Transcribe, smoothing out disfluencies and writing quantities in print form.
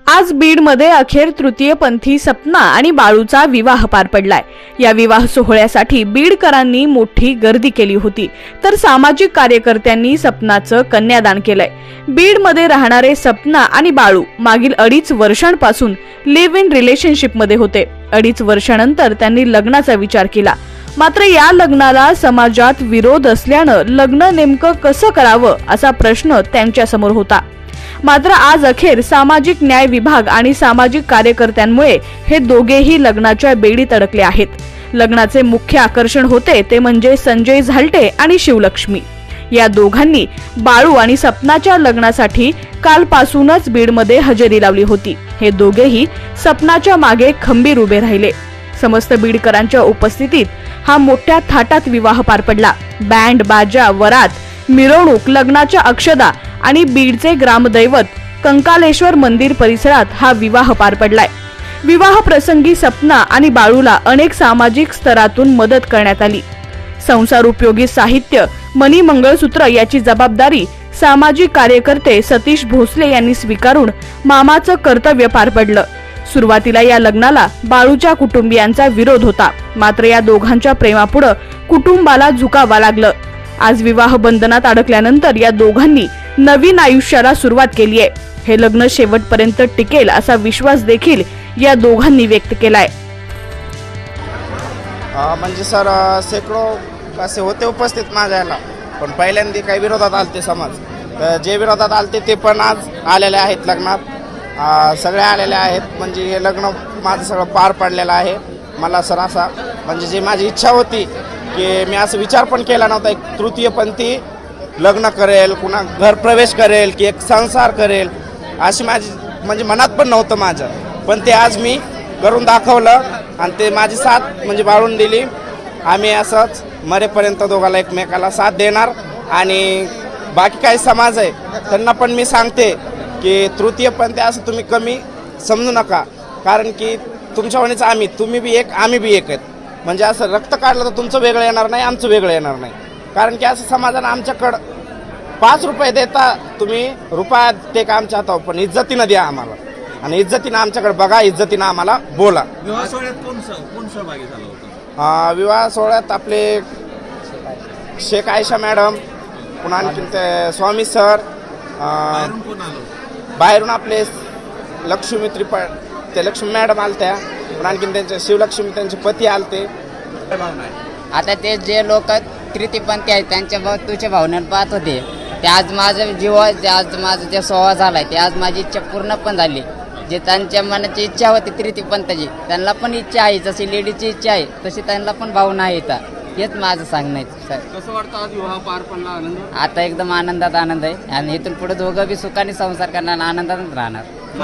आज बीडमध्ये अखेर तृतीयपंथी सपना आणि बाळूचा विवाह पार पडलाय। या विवाह सोहळ्यासाठी बीडकरांनी मोठी गर्दी केली होती, तर सामाजिक कार्यकर्त्यांनी सपनाचं कन्यादान केलंय। बीडमध्ये राहणारे सपना आणि बाळू मागील 2.5 वर्षांपासून लिव्ह इन रिलेशनशिपमध्ये होते। 2.5 वर्षांनंतर त्यांनी लग्नाचा विचार केला, मात्र या लग्नाला समाजात विरोध असल्यानं लग्न नेमकं कसं करावं असा प्रश्न त्यांच्या समोर होता। मात्र आज अखेर सामाजिक न्याय विभाग आणि सामाजिक कार्यकर्त्यांमुळे हे दोघेही लग्नाच्या बेडीत अडकले आहेत। लग्नाचे मुख्य आकर्षण होते ते म्हणजे संजय झालटे आणि शिवलक्ष्मी। या दोघांनी बाळू आणि सपनाच्या लग्नासाठी कालपासूनच बीडमध्ये हजेरी लावली होती। हे दोघेही सपनाच्या मागे खंबीर उभे राहिले। समस्त बीडकरांच्या उपस्थितीत हा मोठ्या थाटात विवाह पार पडला। बँड बाजा, वरात, मिरवणूक, लग्नाच्या अक्षदा आणि बीडचे ग्रामदैवत कंकालेश्वर मंदिर परिसरात हा विवाह पार पडलाय। विवाह प्रसंगी सपना आणि बाळूला अनेक सामाजिक स्तरातून मदत करण्यात आली। संसार उपयोगी साहित्य, मनी मंगळसूत्र याची जबाबदारी सामाजिक कार्यकर्ते सतीश भोसले यांनी स्वीकारून मामाचं कर्तव्य पार पडलं। सुरुवातीला या लग्नाला बाळूच्या कुटुंबियांचा विरोध होता, मात्र या दोघांच्या प्रेमापुढे कुटुंबाला झुकावं लागलं। आज विवाह बंधनात अडकल्यानंतर या दोघांनी नवीन आयुष्याला सुरुवात केली आहे। हे लग्न शेवटपर्यंत टिकेल असा विश्वास देखील या दोघांनी व्यक्त केलाय। म्हणजे सर शेकडो असे होते उपस्थित माझ्याला, पण पहिल्यांदा काही विरोधात आलते समाज, तर जे विरोधात आलते ते पण आज आलेले आहेत लग्नात। सगळे आलेले आहेत। म्हणजे हे लग्न माझं सगळं पार पडलेलं आहे। मला सर असा म्हणजे जी माझी इच्छा होती की मी असं विचार पण केला नव्हता एक तृतीयपंथी लग्न करेल, पुन्हा घर प्रवेश करेल की एक संसार करेल, अशी माझी म्हणजे मनात पण नव्हतं माझं, पण ते आज मी करून दाखवलं आणि ते माझी साथ म्हणजे बाळून दिली। आम्ही असंच मरेपर्यंत दोघाला एकमेकाला साथ देणार। आणि बाकी काही समाज आहे त्यांना पण मी सांगते की तृतीयपंथी असं तुम्ही कमी समजू नका, कारण की तुमच्यावानीच आम्ही, तुम्ही बी एक आम्ही बी एक आहेत। म्हणजे असं रक्त काढलं तर तुमचं वेगळं येणार नाही, आमचं वेगळं येणार नाही, कारण की असं समाजानं आमच्याकडं 5 रुपये देता तुम्ही रुपयात ते का आमच्या हातावर, पण इज्जतीनं द्या आम्हाला आणि इज्जतीनं आमच्याकडे बघा, इज्जतीनं आम्हाला बोला। विवाह सोहळ्यात कोण सहभागी झाला होता? विवाह सोहळ्यात आपले शेख आयशा मॅडम, पुन्हा आणखी ते स्वामी सर, बाहेरून कोण आलं? बाहेरून आपले लक्ष्मी ते लक्ष्मी मॅडम आलत्या, पुन्हा आणखी त्यांचे शिवलक्ष्मी त्यांचे पती आलते। आता ते जे लोक तृतीयपंथी आहेत त्यांच्या तुझ्या भावनेनं पाहत होते, ते आज माझं जीव, आज माझं जे सोहळा झालाय ते आज माझी इच्छा पूर्ण पण झाली। जे त्यांच्या मनाची इच्छा होती तृतीयपंथाची, त्यांना पण इच्छा आहे, जशी लेडीची इच्छा आहे तशी त्यांना पण भावना आहे। हेच माझं सांगणं आहे सर। कसं वाटतं आज विवाह पार पडला? आनंद? आता एकदम आनंदात आनंद आहे आणि इथून पुढे दोघं बी सुखाने संसार करणार, आनंदात राहणार।